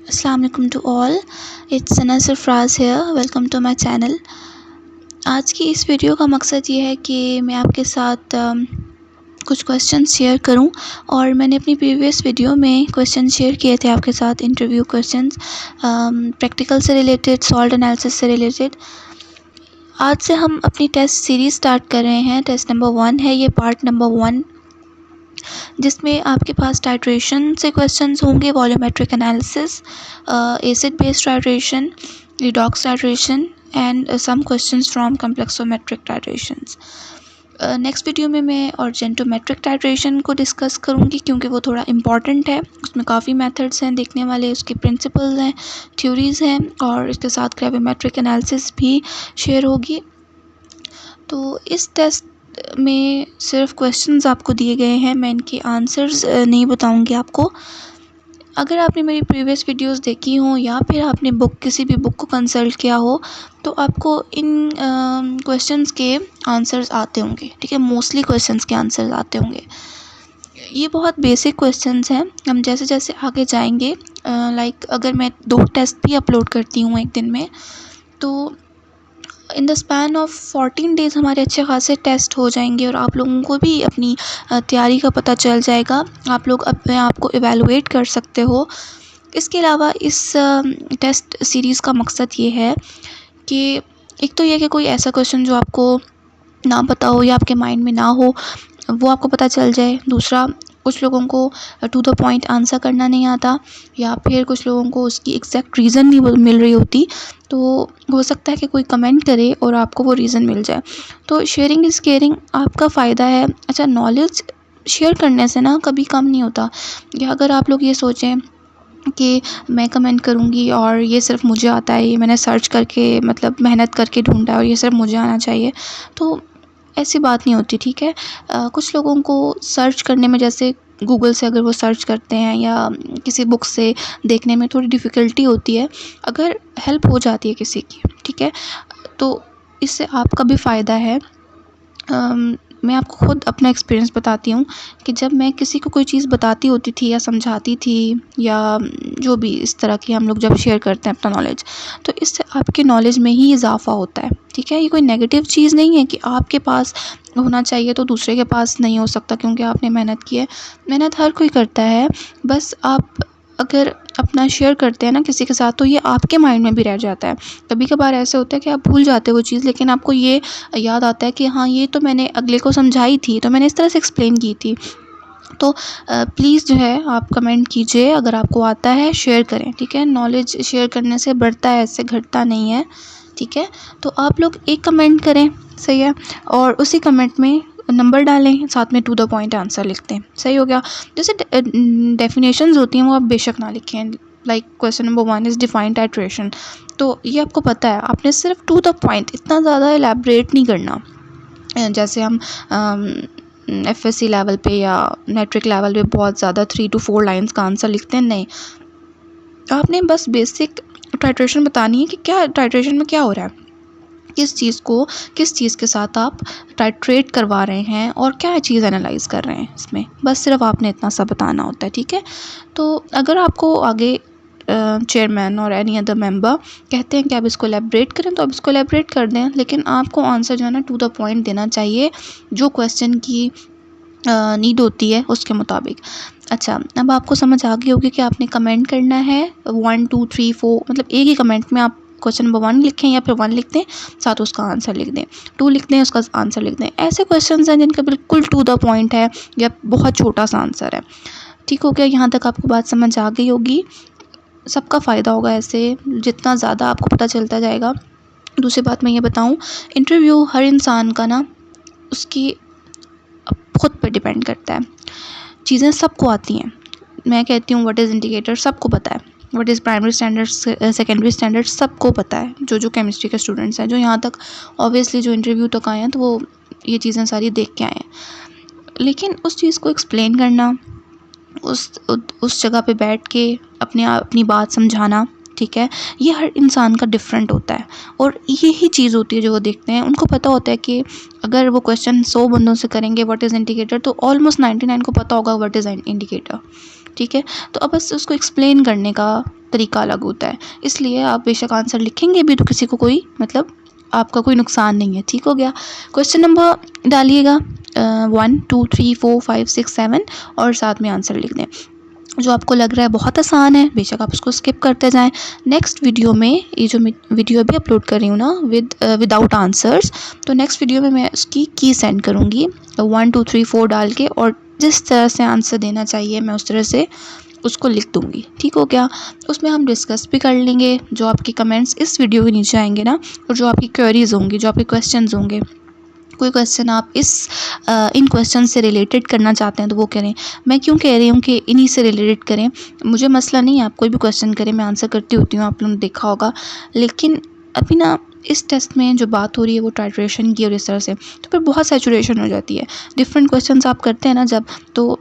अस्सलाम वालेकुम to all, it's Sana Sarfaraz here. Welcome to my channel. आज की इस वीडियो का मकसद ये है कि मैं आपके साथ कुछ क्वेश्चन शेयर करूं। और मैंने अपनी प्रीवियस वीडियो में क्वेश्चन शेयर किए थे आपके साथ, इंटरव्यू क्वेश्चंस प्रैक्टिकल से रिलेटेड, सॉल्ट एनालिसिस से रिलेटेड। आज से हम अपनी टेस्ट सीरीज़ स्टार्ट कर रहे हैं। टेस्ट नंबर 1 है ये, पार्ट नंबर 1, जिसमें आपके पास टाइट्रेशन से क्वेश्चंस होंगे, volumetric analysis, acid based titration, redox titration and some questions from complexometric titrations. Next video में मैं ऑर्गेंटोमेट्रिक टाइट्रेशन को डिस्कस करूँगी, क्योंकि वो थोड़ा इम्पॉर्टेंट है। उसमें काफ़ी मेथड्स हैं देखने वाले, उसके प्रिंसिपल्स हैं, थ्योरीज़ हैं, और इसके साथ ग्रेविमेट्रिक एनालिसिस भी शेयर होगी। तो इस टेस्ट में सिर्फ क्वेश्चंस आपको दिए गए हैं, मैं इनके आंसर्स नहीं बताऊंगी आपको। अगर आपने मेरी प्रीवियस वीडियोस देखी हो या फिर आपने किसी भी बुक को कंसल्ट किया हो, तो आपको इन क्वेश्चंस के आंसर्स आते होंगे। ठीक है, मोस्टली क्वेश्चंस के आंसर्स आते होंगे। ये बहुत बेसिक क्वेश्चंस हैं। हम जैसे जैसे आगे जाएंगे, अगर मैं 2 टेस्ट भी अपलोड करती हूँ एक दिन में, तो in the span of 14 days हमारे अच्छे खासे टेस्ट हो जाएंगे और आप लोगों को भी अपनी तैयारी का पता चल जाएगा। आप लोग अपने आप को इवैल्यूएट कर सकते हो। इसके अलावा इस टेस्ट सीरीज़ का मकसद ये है कि एक तो ये कि कोई ऐसा क्वेश्चन जो आपको ना पता हो या आपके माइंड में ना हो, वो आपको पता चल जाए। दूसरा, कुछ लोगों को टू द पॉइंट आंसर करना नहीं आता, या फिर कुछ लोगों को उसकी एग्जैक्ट रीज़न नहीं मिल रही होती, तो हो सकता है कि कोई कमेंट करे और आपको वो रीज़न मिल जाए। तो शेयरिंग इज़ केयरिंग, आपका फ़ायदा है। अच्छा, नॉलेज शेयर करने से ना कभी कम नहीं होता। या अगर आप लोग ये सोचें कि मैं कमेंट करूँगी और ये सिर्फ मुझे आता है, ये मैंने सर्च करके मतलब मेहनत करके ढूंढा है और ये सिर्फ मुझे आना चाहिए, तो ऐसी बात नहीं होती। ठीक है, कुछ लोगों को सर्च करने में, जैसे गूगल से अगर वो सर्च करते हैं या किसी बुक से देखने में थोड़ी डिफ़िकल्टी होती है, अगर हेल्प हो जाती है किसी की, ठीक है, तो इससे आपका भी फ़ायदा है। मैं आपको खुद अपना एक्सपीरियंस बताती हूँ कि जब मैं किसी को कोई चीज़ बताती होती थी या समझाती थी, या जो भी इस तरह की हम लोग जब शेयर करते हैं अपना नॉलेज, तो इससे आपके नॉलेज में ही इजाफ़ा होता है। ठीक है, ये कोई नेगेटिव चीज़ नहीं है कि आपके पास होना चाहिए तो दूसरे के पास नहीं हो सकता, क्योंकि आपने मेहनत की है। मेहनत हर कोई करता है, बस आप अगर अपना शेयर करते हैं ना किसी के साथ, तो ये आपके माइंड में भी रह जाता है। कभी कभार ऐसे होता है कि आप भूल जाते हो वो चीज़, लेकिन आपको ये याद आता है कि हाँ, ये तो मैंने अगले को समझाई थी, तो मैंने इस तरह से एक्सप्लेन की थी। तो प्लीज़ जो है आप कमेंट कीजिए, अगर आपको आता है शेयर करें। ठीक है, नॉलेज शेयर करने से बढ़ता है, इससे घटता नहीं है। ठीक है, तो आप लोग एक कमेंट करें, सही है, और उसी कमेंट में नंबर डालें, साथ में टू द पॉइंट आंसर लिखते हैं। सही हो गया। जैसे डेफिनेशंस होती हैं वो आप बेशक ना लिखें। Like question number 1 is define titration, तो ये आपको पता है, आपने सिर्फ टू द पॉइंट, इतना ज़्यादा एलैबोरेट नहीं करना। जैसे हम FSC लेवल पे या मैट्रिक लेवल पे बहुत ज़्यादा 3 to 4 लाइंस का आंसर लिखते हैं, नहीं। आपने बस बेसिक टाइट्रेशन बतानी है कि क्या टाइट्रेशन में क्या हो रहा है, किस चीज़ के साथ आप टाइट्रेट करवा रहे हैं और क्या चीज़ एनालाइज कर रहे हैं इसमें, बस सिर्फ आपने इतना सा बताना होता है। ठीक है, तो अगर आपको आगे चेयरमैन और एनी अदर मेंबर कहते हैं कि आप इसको एलेबरेट करें, तो आप इसको एलेबरेट कर दें, लेकिन आपको आंसर जो है ना टू द पॉइंट देना चाहिए, जो क्वेश्चन की नीड होती है उसके मुताबिक। अच्छा, अब आपको समझ आ गई होगी कि आपने कमेंट करना है 1 2 3 4, मतलब एक ही कमेंट में आप क्वेश्चन नंबर 1 लिखें या फिर 1 लिख दें, साथ उसका आंसर लिख दें, 2 लिख दें, उसका आंसर लिख दें। ऐसे क्वेश्चंस हैं जिनका बिल्कुल टू द पॉइंट है या बहुत छोटा सा आंसर है। ठीक हो गया, यहाँ तक आपको बात समझ आ गई होगी। सबका फ़ायदा होगा ऐसे, जितना ज़्यादा आपको पता चलता जाएगा। दूसरी बात मैं ये बताऊँ, इंटरव्यू हर इंसान का ना उसकी खुद पर डिपेंड करता है। चीज़ें सबको आती हैं। मैं कहती हूँ व्हाट इज़ इंडिकेटर, सबको पता है। What is primary standards, secondary standards, सबको पता है। जो केमिस्ट्री के स्टूडेंट्स हैं, जो यहाँ तक ऑब्वियसली जो इंटरव्यू तक आए हैं, तो वो ये चीज़ें सारी देख के आए हैं। लेकिन उस चीज़ को एक्सप्लेन करना, उस जगह पे बैठ के अपनी बात समझाना, ठीक है, ये हर इंसान का डिफरेंट होता है। और यही चीज़ होती है जो वो देखते हैं, उनको पता होता है कि अगर वो क्वेश्चन 100 बंदों से करेंगे व्हाट इज़ इंडिकेटर, तो ऑलमोस्ट 99 को पता होगा व्हाट इज़ इंडिकेटर। ठीक है। तो अब बस उसको एक्सप्लेन करने का तरीका अलग होता है, इसलिए आप बेशक आंसर लिखेंगे भी तो किसी को कोई मतलब आपका कोई नुकसान नहीं है। ठीक हो गया। क्वेश्चन नंबर डालिएगा 1 2 3 4 5 6 7 और साथ में आंसर लिख दें। जो आपको लग रहा है बहुत आसान है बेशक आप उसको स्किप करते जाएं। नेक्स्ट वीडियो में ये जो मैं वीडियो भी अपलोड कर रही हूँ ना विदाउट आंसर्स, तो नेक्स्ट वीडियो में मैं उसकी की सेंड करूँगी 1 2 3 4 डाल के, और जिस तरह से आंसर देना चाहिए मैं उस तरह से उसको लिख दूँगी। ठीक हो गया। उसमें हम डिस्कस भी कर लेंगे जो आपके कमेंट्स इस वीडियो के नीचे आएंगे ना, और जो आपकी क्वेरीज होंगी, जो आपके क्वेश्चंस होंगे, कोई क्वेश्चन आप इन क्वेश्चन से रिलेटेड करना चाहते हैं तो वो करें। मैं क्यों कह रही हूँ कि इन्हीं से रिलेटेड करें, मुझे मसला नहीं है, आप कोई भी क्वेश्चन करें, मैं आंसर करती होती हूँ, आप लोगों ने देखा होगा। लेकिन अभी ना इस टेस्ट में जो बात हो रही है वो टाइट्रेशन की और इस तरह से, तो फिर बहुत सैचुरेशन हो जाती है। डिफरेंट क्वेश्चंस आप करते हैं ना जब, तो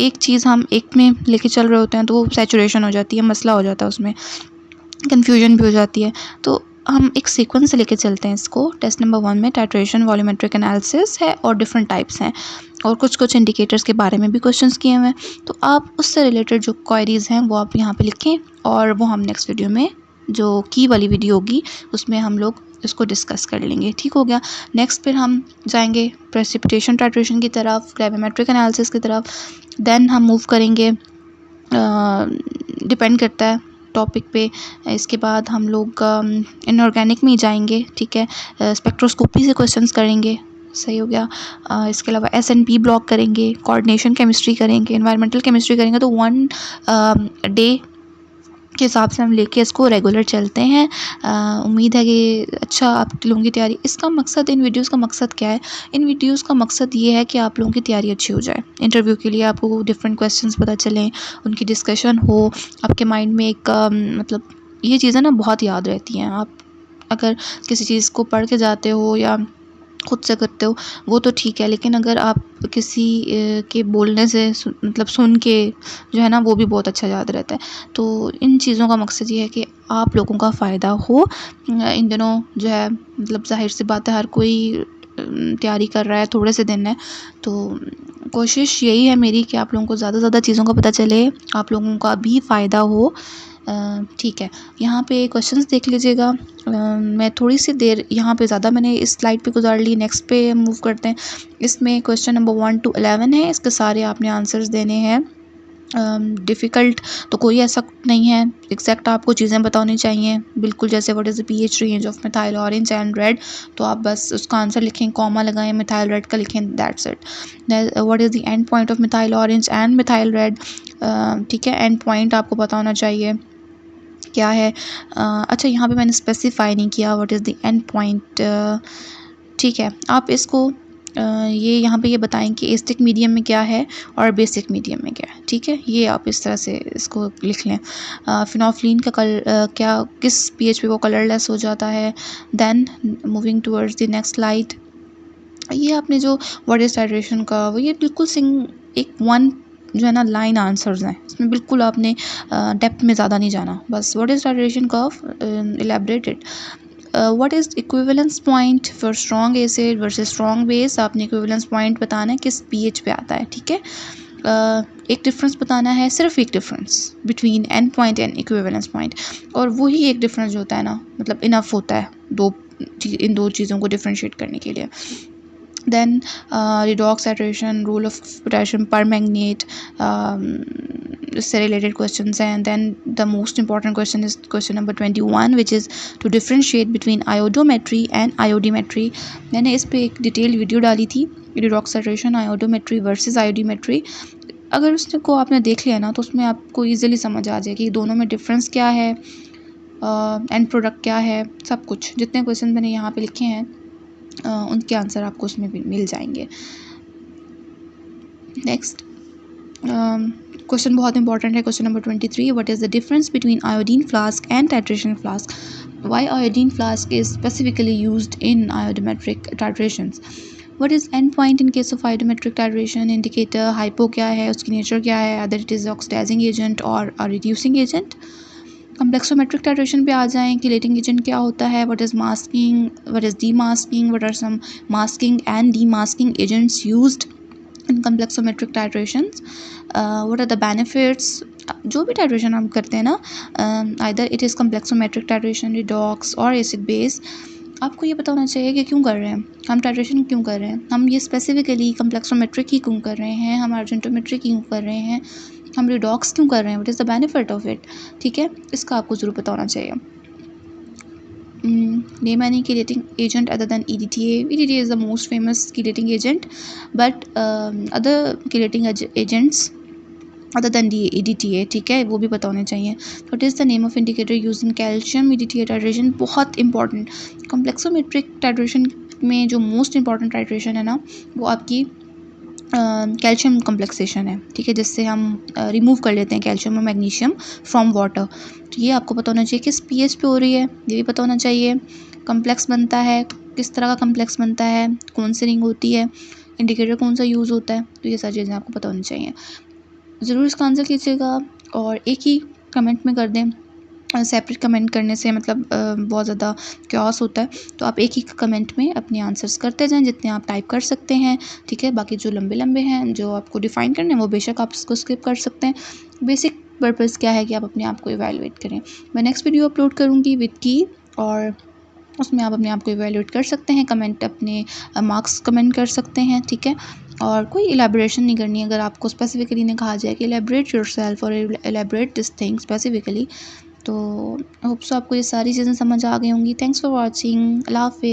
एक चीज़ हम एक में लेके चल रहे होते हैं तो वो सैचुरेशन हो जाती है, मसला हो जाता है, उसमें कन्फ्यूजन भी हो जाती है। तो हम एक सीक्वेंस से लेके चलते हैं इसको। टेस्ट नंबर 1 में टाइट्रेशन, वॉल्यूमेट्रिक एनालिसिस है और डिफरेंट टाइप्स हैं, और कुछ इंडिकेटर्स के बारे में भी क्वेश्चंस किए हुए हैं। तो आप उससे रिलेटेड जो क्वेरीज हैं वो आप यहाँ पे लिखें, और वो हम नेक्स्ट वीडियो में जो की वाली वीडियो होगी उसमें हम लोग इसको डिस्कस कर लेंगे। ठीक हो गया। नेक्स्ट फिर हम जाएंगे प्रेसिपिटेशन टाइट्रेशन की तरफ, ग्रेविमेट्रिक एनालिसिस की तरफ, देन हम मूव करेंगे, डिपेंड करता है टॉपिक पे। इसके बाद हम लोग इनऑर्गेनिक में जाएंगे। ठीक है। स्पेक्ट्रोस्कोपी से क्वेश्चंस करेंगे। सही हो गया। इसके अलावा SNP ब्लॉक करेंगे, कोऑर्डिनेशन केमिस्ट्री करेंगे, एनवायरमेंटल केमिस्ट्री करेंगे। तो 1 डे के हिसाब से हम लेके इसको रेगुलर चलते हैं। उम्मीद है कि अच्छा आप लोगों की तैयारी, इसका मकसद, इन वीडियोस का मकसद क्या है? इन वीडियोस का मकसद ये है कि आप लोगों की तैयारी अच्छी हो जाए। इंटरव्यू के लिए आपको डिफरेंट क्वेश्चंस पता चलें, उनकी डिस्कशन हो, आपके माइंड में एक मतलब ये चीज़ें ना बहुत याद रहती हैं। आप अगर किसी चीज़ को पढ़ के जाते हो या खुद से करते हो वो तो ठीक है, लेकिन अगर आप किसी के बोलने से मतलब सुन के जो है ना वो भी बहुत अच्छा याद रहता है। तो इन चीज़ों का मकसद ये है कि आप लोगों का फ़ायदा हो। इन दिनों जो है मतलब ज़ाहिर सी बात है हर कोई तैयारी कर रहा है, थोड़े से दिन है, तो कोशिश यही है मेरी कि आप लोगों को ज़्यादा से ज़्यादा चीज़ों का पता चले, आप लोगों का भी फ़ायदा हो। ठीक है। यहाँ पे क्वेश्चंस देख लीजिएगा। मैं थोड़ी सी देर यहाँ पे ज़्यादा मैंने इस स्लाइड पे गुजार ली, नेक्स्ट पे मूव करते हैं। इसमें क्वेश्चन नंबर 1 to 11 है, इसके सारे आपने आंसर्स देने हैं। डिफ़िकल्ट तो कोई ऐसा नहीं है, एग्जैक्ट आपको चीज़ें बतानी चाहिए बिल्कुल, जैसे what is the pH range of methyl orange and red, तो आप बस उसका आंसर लिखें, कॉमा लगाएं, मिथाइल रेड का लिखें, that's it. What is the end point of methyl orange and methyl red, ठीक है, एंड पॉइंट आपको पता होना चाहिए क्या है। अच्छा यहाँ पे मैंने स्पेसिफाई नहीं किया what is the end point. ठीक है, आप इसको ये यहाँ पे ये बताएं कि एसिडिक मीडियम में क्या है और बेसिक मीडियम में क्या है। ठीक है, ये आप इस तरह से इसको लिख लें। फिनोफ्लिन का क्या किस pH पे वो कलरलेस हो जाता है। Then moving towards the next slide, ये आपने जो व्हाट इज़ टाइट्रेशन का वो ये बिल्कुल एक वन जो है ना लाइन आंसर्स हैं, इसमें बिल्कुल आपने डेप्थ में ज़्यादा नहीं जाना, बस what is titration curve elaborated. What is equivalence point for strong acid versus strong base, आपने इक्विवेलेंस पॉइंट बताना है किस pH पे आता है। ठीक है। एक डिफरेंस बताना है, सिर्फ एक difference between and point and equivalence point, और वही एक डिफरेंस जो होता है ना मतलब इनफ होता है इन दो चीज़ों को डिफ्रेंशिएट करने के लिए। Then redox saturation, role of potassium permanganate, इससे related questions हैं। And then the most important question is question number 21, which is to differentiate between iodometry and iodimetry. मैंने इस पे एक डिटेल वीडियो डाली थी, redox saturation, iodometry versus iodimetry। अगर उसने को आपने देख लिया ना तो उसमें आपको ईजिली समझ आ जाए कि दोनों में डिफरेंस क्या है, एंड प्रोडक्ट क्या है, सब कुछ जितने क्वेश्चन मैंने यहाँ पे लिखे हैं उनके आंसर आपको उसमें भी मिल जाएंगे। नेक्स्ट क्वेश्चन बहुत इंपॉर्टेंट है, question number 23, what is the difference between iodine flask and titration flask, why iodine flask is specifically used in iodometric titrations, what is end point in case of iodometric titration, indicator hypo क्या है, उसकी nature क्या है, whether it is oxidising agent और reducing agent. Complexometric titration पे आ जाएं chelating agent क्या होता है, what is masking, what is demasking, what are some masking and demasking agents used in complexometric titrations, what are the benefits. जो भी titration हम करते हैं ना, either it is complexometric titration, redox और एसिड बेस, आपको ये पता होना चाहिए कि क्यों कर रहे हैं हम, टाइट्रेशन क्यों कर रहे हैं हम, ये स्पेसिफिकली कम्प्लेक्सोमेट्रिक ही क्यों कर रहे हैं हम, अर्जेंटोमेट्रिक क्यों कर रहे हैं हम, रिडॉक्स क्यों कर रहे हैं, what is the benefit of it. ठीक है, इसका आपको ज़रूर पता होना चाहिए। Name any chelating agent other than EDTA. EDTA is the most famous chelating agent, but other chelating agents other than EDTA, ठीक है, वो भी पता होने चाहिए। What is the name of indicator use in calcium EDTA titration, बहुत important. कम्प्लेक्सोमेट्रिक titration में जो मोस्ट इंपॉर्टेंट टाइट्रेशन है ना, वो आपकी कैल्शियम कम्प्लेक्सेशन है, ठीक है, जिससे हम रिमूव कर लेते हैं कैल्शियम और मैग्नीशियम फ्रॉम वाटर। तो ये आपको पता होना चाहिए। किस pH पे हो रही है ये भी पता होना चाहिए। कम्प्लेक्स बनता है, किस तरह का कम्प्लेक्स बनता है, कौन सी रिंग होती है, इंडिकेटर कौन सा यूज़ होता है, तो ये सारी चीज़ें आपको पता होनी चाहिए। ज़रूर इसका आंसर कीजिएगा और एक ही कमेंट में कर दें। सेपरेट कमेंट करने से मतलब बहुत ज़्यादा क्योस होता है, तो आप एक ही कमेंट में अपने आंसर्स करते जाएं जितने आप टाइप कर सकते हैं। ठीक है, बाकी जो लंबे लंबे हैं जो आपको डिफ़ाइन करने हैं वो बेशक आप इसको स्किप कर सकते हैं। बेसिक पर्पज़ क्या है कि आप अपने आप को इवैल्यूएट करें। मैं नेक्स्ट वीडियो अपलोड करूँगी विद की, और उसमें आप अपने आप को इवैल्यूएट कर सकते हैं, कमेंट अपने मार्क्स कमेंट कर सकते हैं। ठीक है, और कोई इलेबोरेशन नहीं करनी है। अगर आपको स्पेसिफिकली ने कहा जाए कि इलेबोरेट योरसेल्फ और इलेबोरेट दिस थिंग स्पेसिफिकली, तो होप सो आपको ये सारी चीज़ें समझ आ गई होंगी। Thanks for watching. अल्लाह हाफिज़।